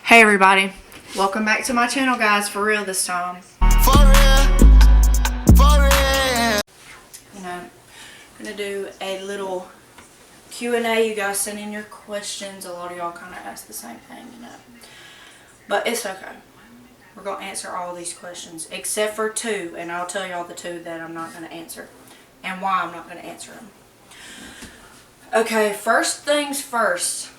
Hey everybody, welcome back to my channel, guys. For real this time. For real, for real. I'm gonna do a little Q&A. You guys send in your questions. A lot of y'all kind of ask the same thing, but it's okay. We're gonna answer all these questions except for two, and I'll tell y'all the two that I'm not gonna answer and why I'm not gonna answer them. Okay, first things first.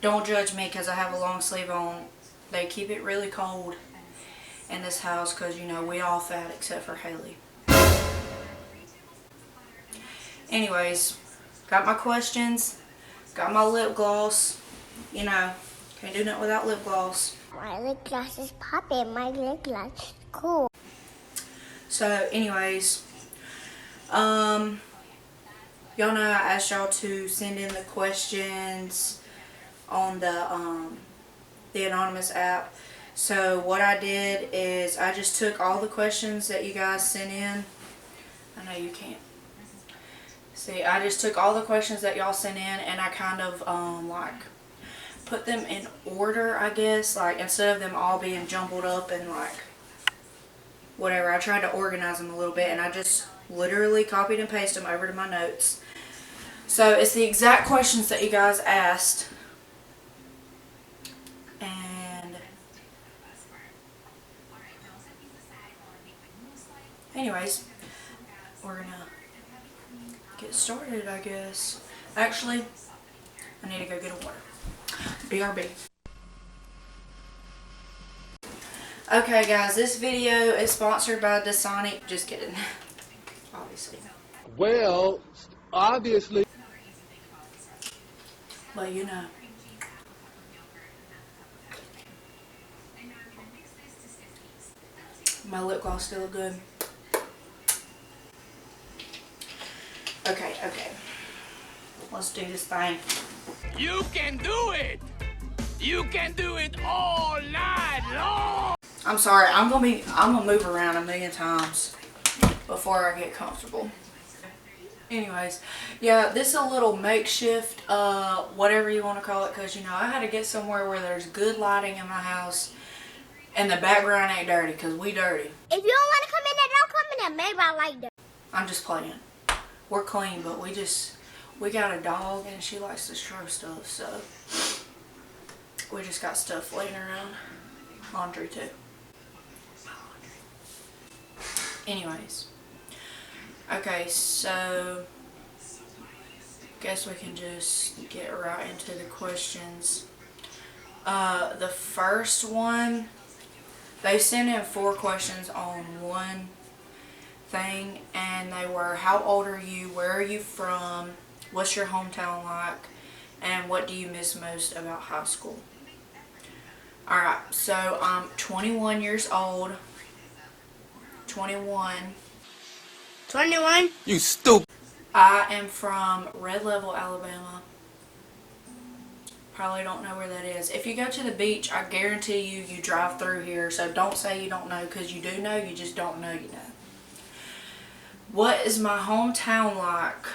Don't judge me because I have a long sleeve on. They keep it really cold in this house because, you know, we all fat except for Hailey. Anyways, got my questions. Got my lip gloss. You know, can't do nothing without lip gloss. My lip gloss is popping. My lip gloss is cool. So, anyways, y'all know I asked y'all to send in the questions on the anonymous app. So what I did is I just took all the questions that you guys sent in. I know you can't see. I just took all the questions that y'all sent in and I kind of like put them in order, I guess. Like instead of them all being jumbled up and like whatever, I tried to organize them a little bit and I just literally copied and pasted them over to my notes. So it's the exact questions that you guys asked. And anyways, we're gonna get started, I guess. Actually, I need to go get a water. BRB. Okay guys, this video is sponsored by Dasani. Just kidding. Obviously. Well, obviously. Well, you know. My lip gloss still look good. Okay. Let's do this thing. You can do it. You can do it all night long. I'm sorry, I'm gonna move around a million times before I get comfortable. Anyways, yeah, this is a little makeshift, whatever you want to call it, because you know I had to get somewhere where there's good lighting in my house and the background ain't dirty, because we dirty. If you don't want to come in there, don't come in there. Maybe I like that. I'm just playing. We're clean, but we got a dog and she likes to throw stuff, so we just got stuff laying around. Laundry too. Anyways. Okay, so guess we can just get right into the questions. The first one, they sent in 4 questions on one thing, and they were: how old are you, where are you from, what's your hometown like, and what do you miss most about high school? Alright, so I'm 21 years old. 21. 21? You stupid. I am from Red Level, Alabama. Probably don't know where that is. If you go to the beach, I guarantee you drive through here. So don't say you don't know, because you do know, you just don't know you know. What is my hometown like?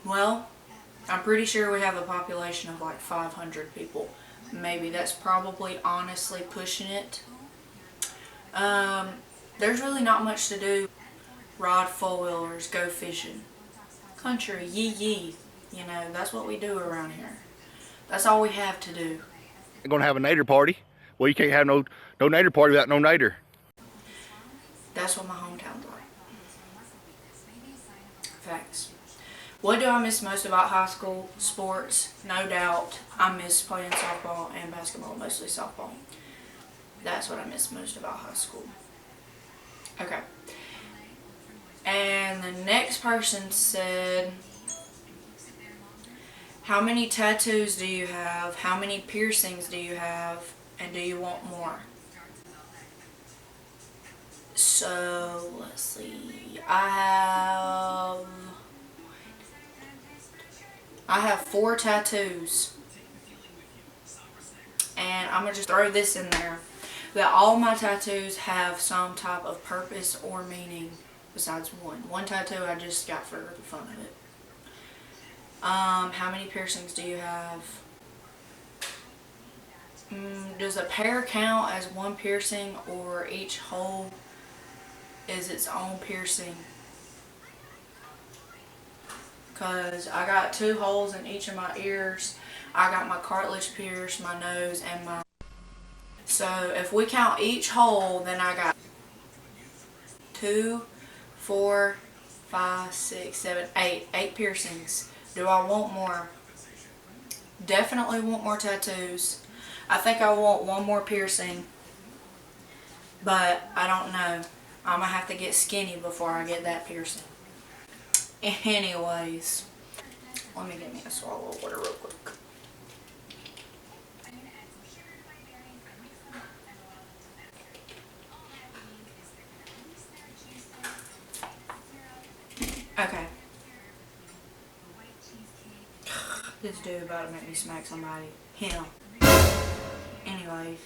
Well, I'm pretty sure we have a population of like 500 people. Maybe that's probably honestly pushing it. There's really not much to do. Ride four-wheelers, go fishing. Country, yee. You know, that's what we do around here. That's all we have to do. You're gonna have a nader party. Well, you can't have no nader party without no nader. That's what my hometown's like. Facts. What do I miss most about high school? Sports, no doubt. I miss playing softball and basketball, mostly softball. That's what I miss most about high school. Okay. And the next person said, how many tattoos do you have? How many piercings do you have? And do you want more? So, let's see. I have 4 tattoos. And I'm going to just throw this in there. That all my tattoos have some type of purpose or meaning besides one. One tattoo I just got for the fun of it. How many piercings do you have? Does a pair count as one piercing, or each hole is its own piercing? Because I got 2 holes in each of my ears. I got my cartilage pierced, my nose, and my... So if we count each hole, then I got 2, 4, 5, 6, 7, 8. 8 piercings. Do I want more? Definitely want more tattoos. I think I want one more piercing, but I don't know. I'm gonna have to get skinny before I get that piercing. Anyways, let me get me a swallow of water real quick. Okay. This dude about to make me smack somebody. Him. Anyways.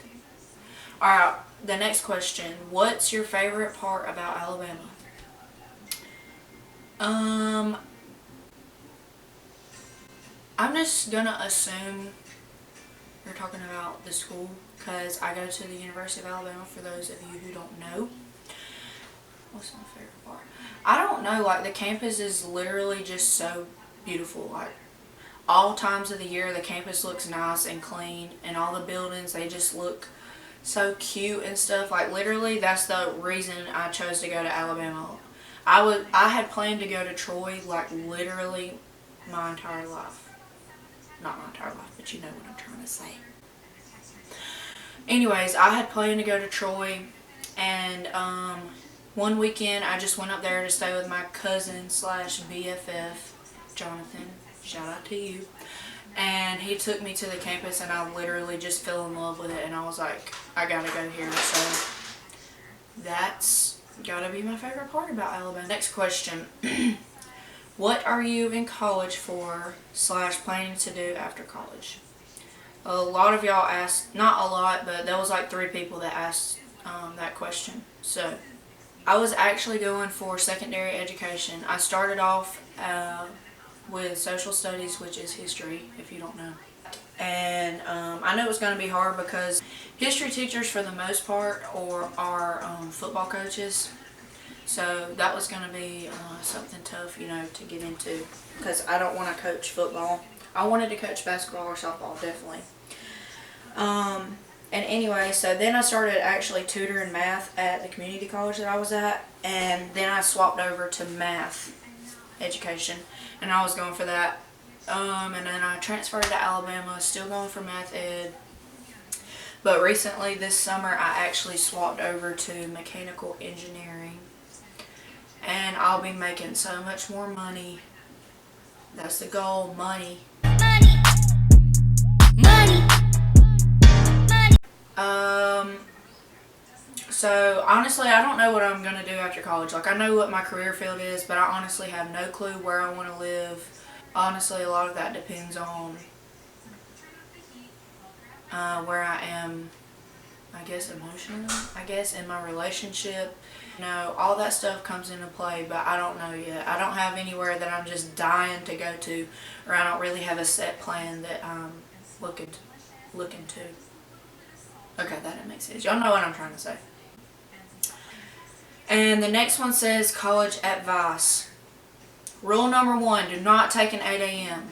Alright, the next question. What's your favorite part about Alabama? I'm just gonna assume you're talking about the school, because I go to the University of Alabama, for those of you who don't know. What's my favorite part? I don't know, like the campus is literally just so beautiful. Like all times of the year the campus looks nice and clean, and all the buildings, they just look so cute and stuff. Like literally that's the reason I chose to go to Alabama. I had planned to go to Troy like literally my entire life. Not my entire life, but you know what I'm trying to say. Anyways, I had planned to go to Troy, and one weekend I just went up there to stay with my cousin slash BFF, Jonathan. Shout out to you. And he took me to the campus, and I literally just fell in love with it, and I was like, I gotta go here. So that's gotta be my favorite part about Alabama. Next question. What are you in college for slash planning to do after college? A lot of y'all asked, not a lot, but there was like 3 people that asked that question. So I was actually going for secondary education. I started off with social studies, which is history, if you don't know. And I know it was going to be hard because history teachers for the most part are football coaches. So that was going to be something tough, you know, to get into, because I don't want to coach football. I wanted to coach basketball or softball, definitely. And anyway, so then I started actually tutoring math at the community college that I was at, and then I swapped over to math education, and I was going for that. And then I transferred to Alabama, still going for math ed. But recently, this summer, I actually swapped over to mechanical engineering. And I'll be making so much more money. That's the goal, money. Money. Money. So honestly, I don't know what I'm going to do after college. Like, I know what my career field is, but I honestly have no clue where I want to live. Honestly, a lot of that depends on where I am, I guess, emotionally, I guess, in my relationship. You know, all that stuff comes into play, but I don't know yet. I don't have anywhere that I'm just dying to go to, or I don't really have a set plan that I'm looking to. Okay, that didn't make sense. Y'all know what I'm trying to say. And the next one says college advice. Rule number 1, do not take an 8 a.m.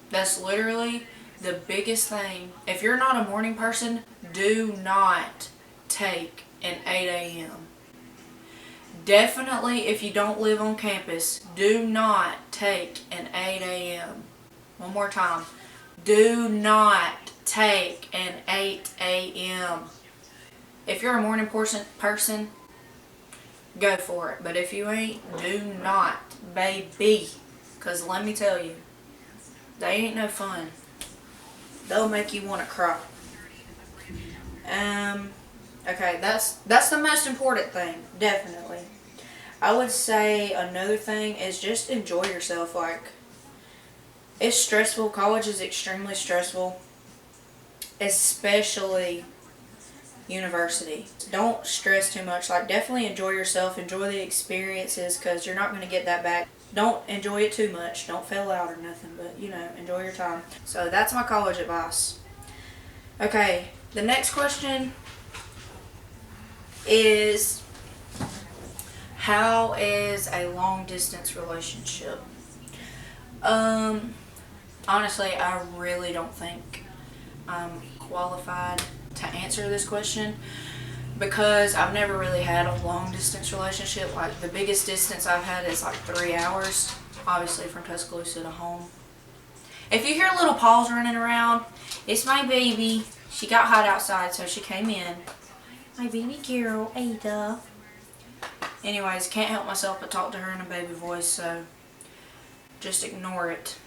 That's literally the biggest thing. If you're not a morning person, do not take an 8 a.m. Definitely, if you don't live on campus, do not take an 8 a.m. One more time. Do not take an 8 a.m. If you're a morning person, go for it. But if you ain't, do not, baby. Because let me tell you, they ain't no fun. They'll make you want to cry. Okay, that's the most important thing, definitely. I would say another thing is just enjoy yourself. Like, it's stressful. College is extremely stressful, especially university. Don't stress too much. Like, definitely enjoy yourself. Enjoy the experiences, because you're not going to get that back. Don't enjoy it too much. Don't fail out or nothing, but, you know, enjoy your time. So that's my college advice. Okay, the next question is, how is a long distance relationship? Honestly, I really don't think I'm qualified to answer this question because I've never really had a long distance relationship. Like, the biggest distance I've had is like 3 hours, obviously from Tuscaloosa to home. If you hear little paws running around, it's my baby. She got hot outside, so she came in. My baby girl, Ada. Anyways, can't help myself but talk to her in a baby voice, so just ignore it.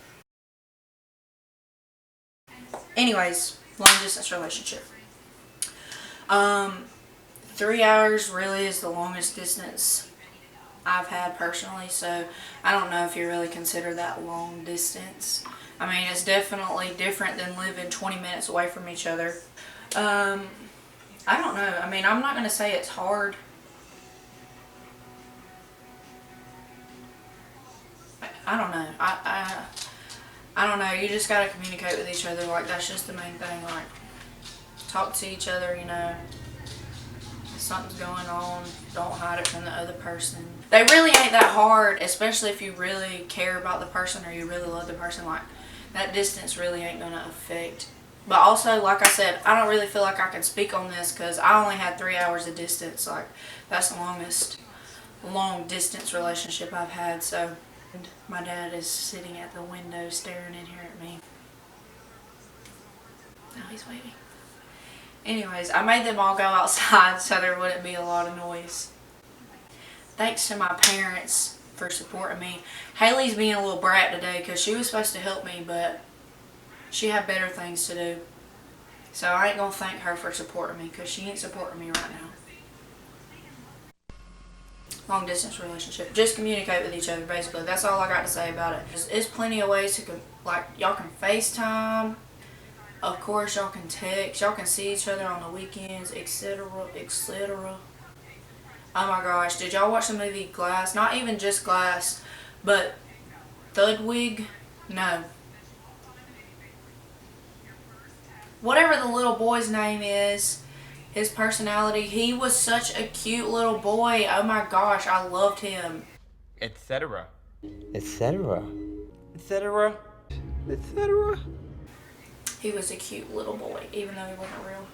Anyways, long distance relationship. 3 hours really is the longest distance I've had personally, so I don't know if you really consider that long distance. I mean, it's definitely different than living 20 minutes away from each other. I don't know. I mean, I'm not going to say it's hard. I don't know. I don't know. You just got to communicate with each other. Like, that's just the main thing. Like, talk to each other, you know. If something's going on, don't hide it from the other person. They really ain't that hard, especially if you really care about the person or you really love the person. Like, that distance really ain't going to affect. But also, like I said, I don't really feel like I can speak on this because I only had 3 hours of distance. Like, that's the longest long distance relationship I've had. So my dad is sitting at the window staring in here at me. Now he's waiting. Anyways, I made them all go outside so there wouldn't be a lot of noise. Thanks to my parents for supporting me. Hailey's being a little brat today because she was supposed to help me, but she had better things to do. So I ain't going to thank her for supporting me because she ain't supporting me right now. Long distance relationship. Just communicate with each other, basically. That's all I got to say about it. There's plenty of ways to, like, y'all can FaceTime. Of course, y'all can text. Y'all can see each other on the weekends, etc., etc. Oh my gosh, did y'all watch the movie Glass? Not even just Glass, but Thudwig? No. Whatever the little boy's name is, his personality, he was such a cute little boy. Oh my gosh, I loved him. Etc. Etc. Etc. Etc. He was a cute little boy, even though he wasn't real.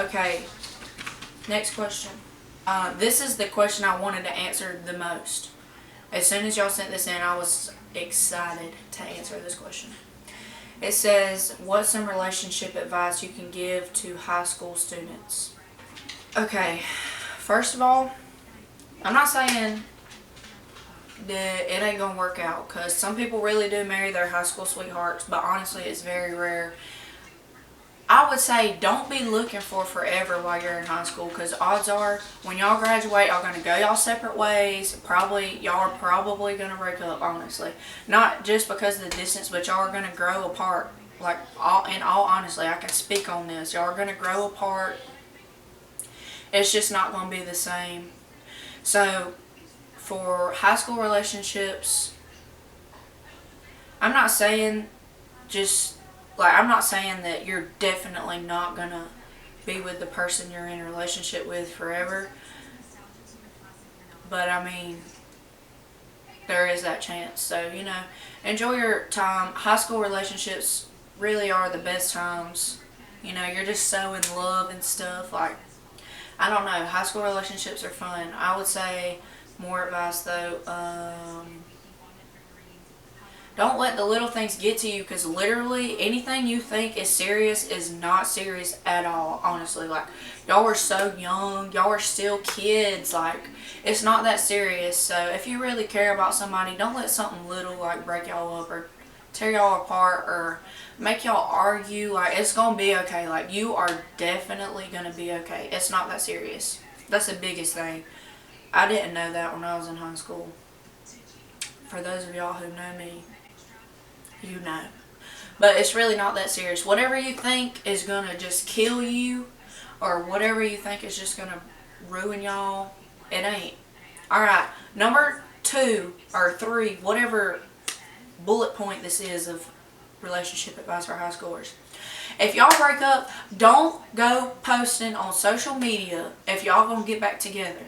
Okay, next question. This is the question I wanted to answer the most. As soon as y'all sent this in, I was excited to answer this question. It says, what's some relationship advice you can give to high school students? Okay, first of all, I'm not saying that it ain't gonna work out, because some people really do marry their high school sweethearts, but honestly it's very rare. I would say don't be looking for forever while you're in high school, because odds are when y'all graduate y'all gonna go y'all separate ways. Y'all are probably gonna break up, honestly. Not just because of the distance, but y'all are gonna grow apart. Like, in all honesty, I can speak on this. Y'all are gonna grow apart. It's just not gonna be the same. So for high school relationships, I'm not saying I'm not saying that you're definitely not gonna be with the person you're in a relationship with forever. But I mean, there is that chance. So, you know, enjoy your time. High school relationships really are the best times. You know, you're just so in love and stuff. Like, I don't know, high school relationships are fun. I would say more advice though, don't let the little things get to you, because literally anything you think is serious is not serious at all, honestly. Like, y'all are so young, y'all are still kids, like, it's not that serious. So if you really care about somebody, don't let something little like break y'all up or tear y'all apart or make y'all argue. Like, it's gonna be okay. Like, you are definitely gonna be okay. It's not that serious. That's the biggest thing. I didn't know that when I was in high school. For those of y'all who know me, you know. But it's really not that serious. Whatever you think is gonna just kill you, or whatever you think is just gonna ruin y'all, it ain't. Alright, number 2 or 3, whatever bullet point this is of relationship advice for high schoolers. If y'all break up, don't go posting on social media if y'all gonna get back together.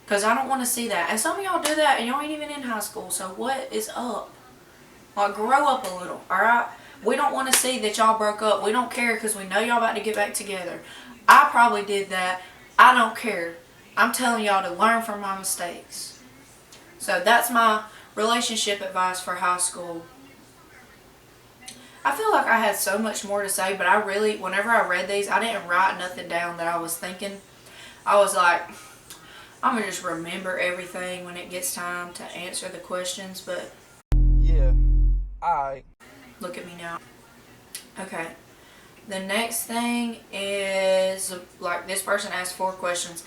Because I don't want to see that. And some of y'all do that and y'all ain't even in high school. So what is up? Like, grow up a little, alright? We don't want to see that y'all broke up. We don't care because we know y'all about to get back together. I probably did that. I don't care. I'm telling y'all to learn from my mistakes. So that's my relationship advice for high school. I feel like I had so much more to say, but I really, whenever I read these, I didn't write nothing down that I was thinking. I was like, I'm going to just remember everything when it gets time to answer the questions, but Yeah. Alright. look at me now. Okay. The next thing is, like, this person asked 4 questions.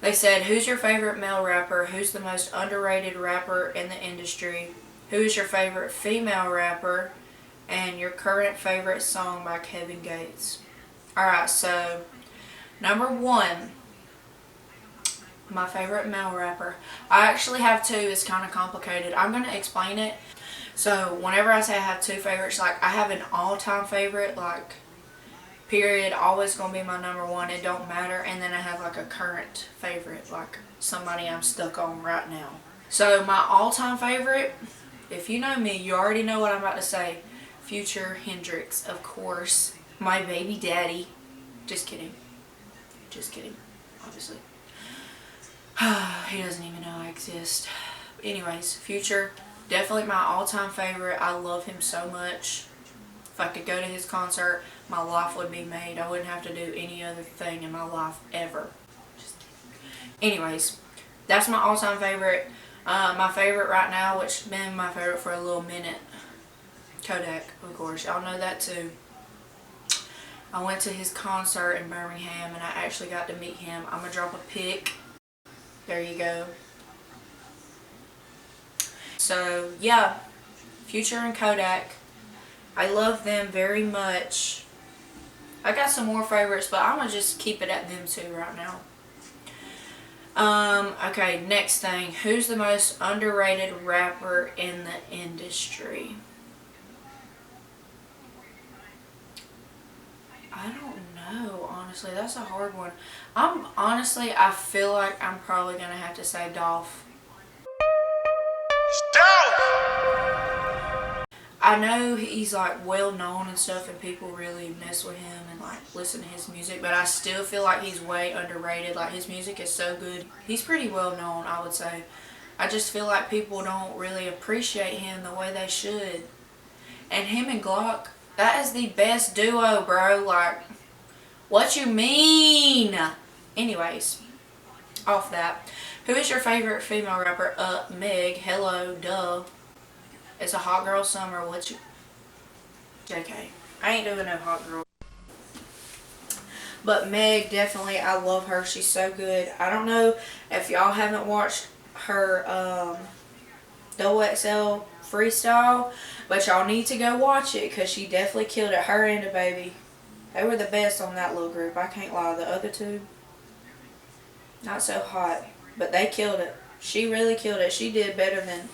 They said, who's your favorite male rapper? Who's the most underrated rapper in the industry? Who is your favorite female rapper? And your current favorite song by Kevin Gates. Alright, so number 1, my favorite male rapper. I actually have 2. It's kind of complicated. I'm going to explain it. So whenever I say I have 2 favorites, like, I have an all-time favorite, like, period, always going to be my number 1. It don't matter. And then I have, like, a current favorite, like somebody I'm stuck on right now. So my all-time favorite, if you know me, you already know what I'm about to say. Future Hendrix, of course. My baby daddy. Just kidding. Just kidding, obviously. He doesn't even know I exist. Anyways, Future, definitely my all-time favorite. I love him so much. If I could go to his concert, my life would be made. I wouldn't have to do any other thing in my life ever. Just kidding. Anyways, that's my all-time favorite. My favorite right now, which has been my favorite for a little minute, Kodak, of course. Y'all know that too. I went to his concert in Birmingham and I actually got to meet him. I'm going to drop a pic. There you go. So, yeah. Future and Kodak. I love them very much. I got some more favorites, but I'm going to just keep it at them 2 right now. Okay, next thing. Who's the most underrated rapper in the industry? I don't know, honestly. That's a hard one. I feel like I'm probably going to have to say Dolph. I know he's, like, well known and stuff and people really mess with him and, like, listen to his music, but I still feel like he's way underrated. Like, his music is so good. He's pretty well known, I would say. I just feel like people don't really appreciate him the way they should. And him and Glock, that is the best duo, bro. Like, what you mean? Anyways, off that. Who is your favorite female rapper? Meg. Hello, duh. It's a hot girl summer. What you... JK. I ain't doing no hot girl. But Meg, definitely, I love her. She's so good. I don't know if y'all haven't watched her Double XL freestyle, but y'all need to go watch it because she definitely killed it. Her and the baby. They were the best on that little group. I can't lie. The other 2, not so hot. But they killed it. She really killed it. She did better than...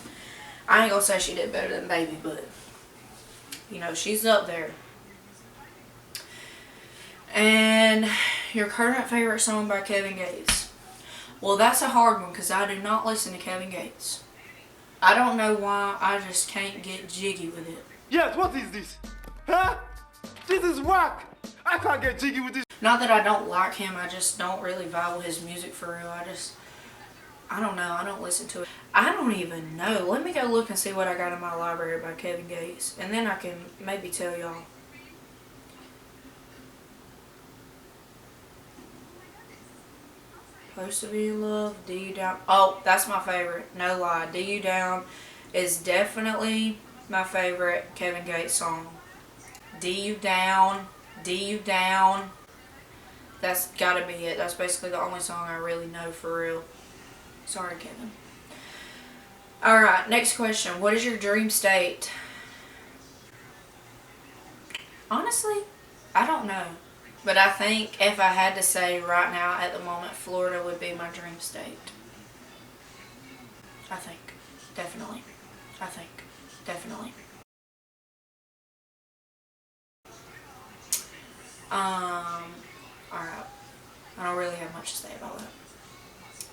I ain't gonna say she did better than Baby, but... you know, she's up there. And your current favorite song by Kevin Gates? Well, that's a hard one because I do not listen to Kevin Gates. I don't know why. I just can't get jiggy with it. Yes, what is this? Huh? This is whack! I can't get jiggy with this. Not that I don't like him, I just don't really vibe with his music for real. I don't know, I don't listen to it. I don't even know. Let me go look and see what I got in my library by Kevin Gates. And then I can maybe tell y'all. Supposed to be in love, D You Down. Oh, that's my favorite. No lie. D You Down is definitely my favorite Kevin Gates song. D You Down. D You Down. That's gotta be it. That's basically the only song I really know for real. Sorry, Kevin. Alright, next question. What is your dream state? Honestly, I don't know. But I think if I had to say right now, at the moment, Florida would be my dream state. I think. Definitely. I think. Definitely. Alright. I don't really have much to say about that.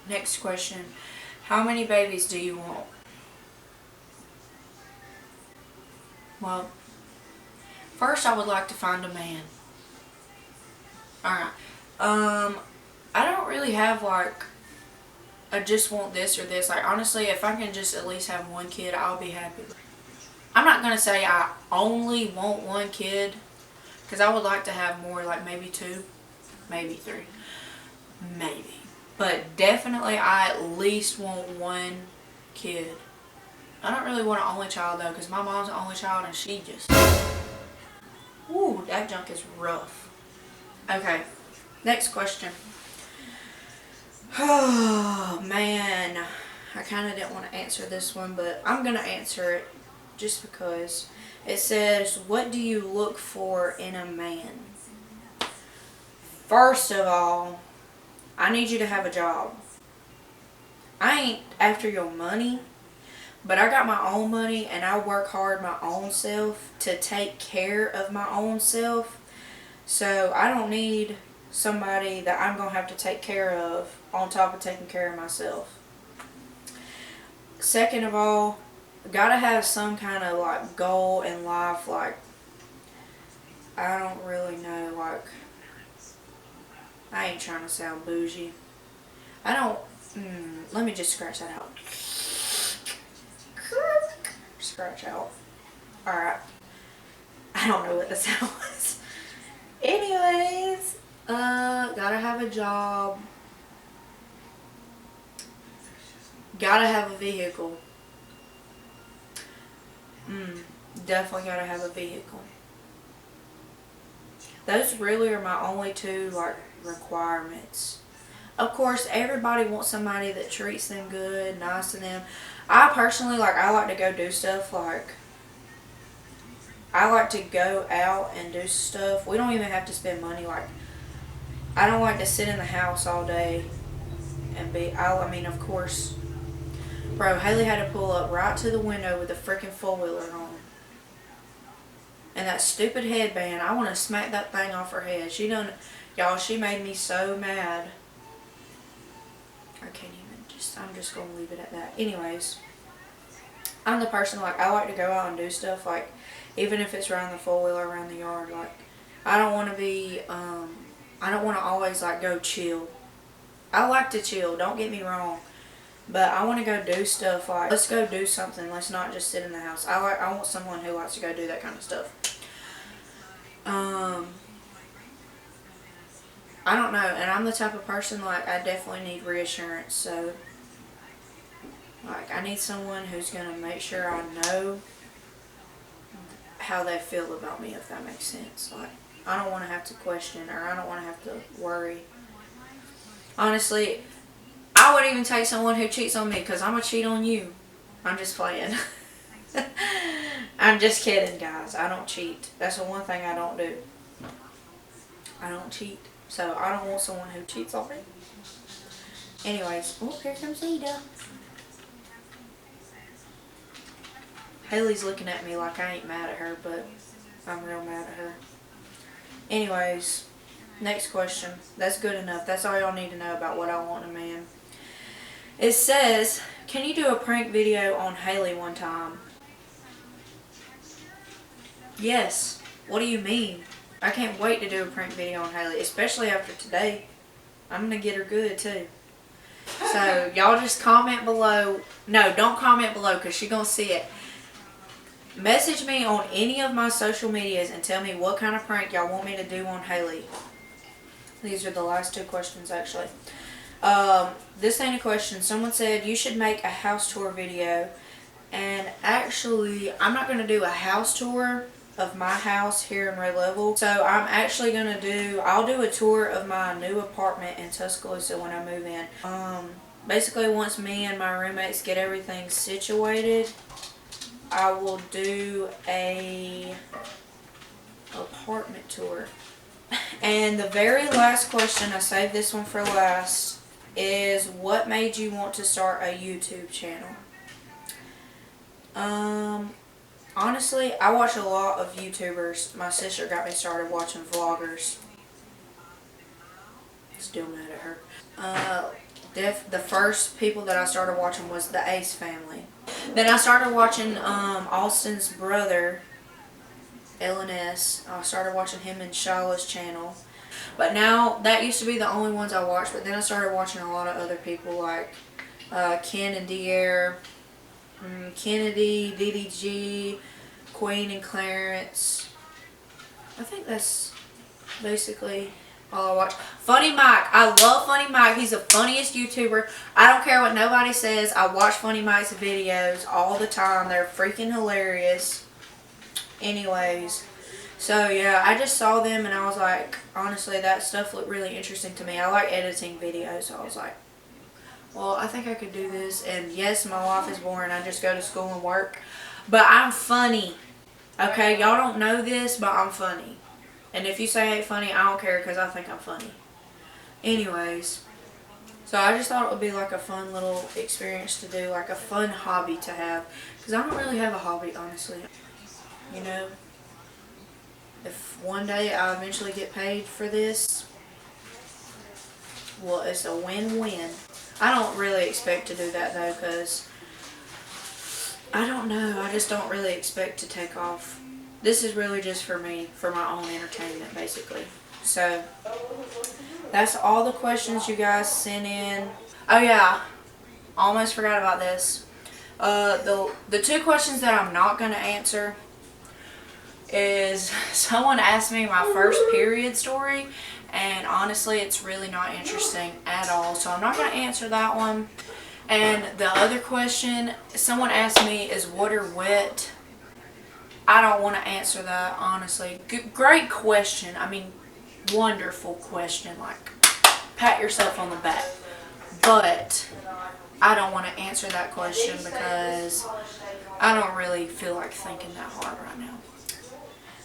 Next question. How many babies do you want? Well, first I would like to find a man. Alright. I don't really have like, I just want this or this. Like, honestly, if I can just at least have one kid, I'll be happy. I'm not going to say I only want one kid, because I would like to have more, like maybe 2, maybe 3, maybe. But definitely I at least want one kid. I don't really want an only child though, because my mom's an only child and she just, ooh, that junk is rough. Okay, next question. Oh man, I kind of didn't want to answer this one, but I'm going to answer it just because. It says, what do you look for in a man? First of all, I need you to have a job. I ain't after your money, but I got my own money and I work hard my own self to take care of my own self. So I don't need somebody that I'm going to have to take care of on top of taking care of myself. Second of all, gotta have some kind of like goal in life. Like, I don't really know, like, I ain't trying to sound bougie. I don't, let me just scratch that out. Scratch out. Alright. I don't know what the sound was. Anyways, gotta have a job. Gotta have a vehicle. Definitely gotta have a vehicle. Those really are my only 2 like requirements. Of course, everybody wants somebody that treats them good, nice to them. I personally, like, I like to go do stuff. Like, I like to go out and do stuff. We don't even have to spend money. Like, I don't like to sit in the house all day and be, I mean, of course, bro, Hailey had to pull up right to the window with a freaking four-wheeler on. And that stupid headband, I want to smack that thing off her head. She done, y'all, she made me so mad. I can't even, I'm just going to leave it at that. Anyways, I'm the person, like, I like to go out and do stuff, like, even if it's riding the four-wheeler around the yard. Like, I don't want to be, I don't want to always, like, go chill. I like to chill, don't get me wrong. But I want to go do stuff. Like, let's go do something. Let's not just sit in the house. I want someone who likes to go do that kind of stuff. I don't know. And I'm the type of person, like, I definitely need reassurance. So, like, I need someone who's going to make sure I know how they feel about me, if that makes sense. Like, I don't want to have to question, or I don't want to have to worry. Honestly, I would even take someone who cheats on me, because I'm going to cheat on you. I'm just playing. I'm just kidding, guys. I don't cheat. That's the one thing I don't do. I don't cheat. So I don't want someone who cheats on me. Anyways, oh, here comes Ada. Hailey's looking at me like I ain't mad at her, but I'm real mad at her. Anyways, next question. That's good enough. That's all y'all need to know about what I want in a man. It says, can you do a prank video on Hailey one time? Yes. What do you mean? I can't wait to do a prank video on Hailey, especially after today. I'm going to get her good too. So, y'all just comment below. No, don't comment below because she's going to see it. Message me on any of my social medias and tell me what kind of prank y'all want me to do on Hailey. These are the last 2 questions, actually. This ain't a question. Someone said you should make a house tour video. And actually, I'm not going to do a house tour of my house here in Red Level. So I'm actually going to do, I'll do a tour of my new apartment in Tuscaloosa when I move in. Basically, once me and my roommates get everything situated, I will do a apartment tour. And the very last question, I saved this one for last, is what made you want to start a YouTube channel? honestly, I watch a lot of YouTubers. My sister got me started watching vloggers. Still mad at her. The first people that I started watching was the Ace family. Then I started watching Austin's brother, LNS. I started watching him and Shiloh's channel. But now, that used to be the only ones I watched, but then I started watching a lot of other people like Ken and Dier, Kennedy, DDG, Queen and Clarence. I think that's basically all I watch. Funny Mike. I love Funny Mike. He's the funniest YouTuber. I don't care what nobody says. I watch Funny Mike's videos all the time. They're freaking hilarious. Anyways. So yeah, I just saw them and I was like, honestly, that stuff looked really interesting to me. I like editing videos, so I was like, well, I think I could do this. And yes, my life is boring. I just go to school and work. But I'm funny. Okay, y'all don't know this, but I'm funny. And if you say I ain't funny, I don't care because I think I'm funny. Anyways, so I just thought it would be like a fun little experience to do, like a fun hobby to have. Because I don't really have a hobby, honestly. You know? If one day I eventually get paid for this, well, it's a win-win. I don't really expect to do that though, because I don't know. I just don't really expect to take off. This is really just for me, for my own entertainment, basically. So, that's all the questions you guys sent in. Oh yeah, almost forgot about this. The two questions that I'm not going to answer is, someone asked me my first period story, and honestly it's really not interesting at all, so I'm not going to answer that one. And the other question someone asked me is water wet. I don't want to answer that, honestly. Great question. I mean, wonderful question, like pat yourself on the back, but I don't want to answer that question because I don't really feel like thinking that hard right now.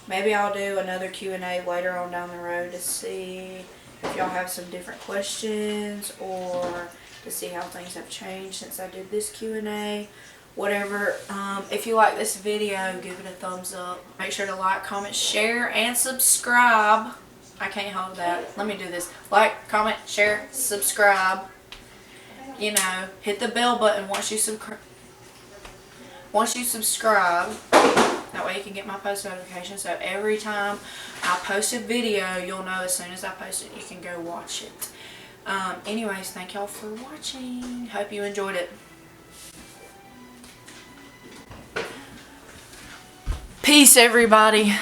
Maybe I'll do another Q&A later on down the road to see if y'all have some different questions, or to see how things have changed since I did this Q&A. Whatever. If you like this video, give it a thumbs up. Make sure to like, comment, share, and subscribe. I can't hold that. Let me do this. Like, comment, share, subscribe. You know, hit the bell button once you subscribe. That way you can get my post notifications, so every time I post a video, you'll know as soon as I post it, you can go watch it. Anyways, thank y'all for watching. Hope you enjoyed it. Peace, everybody.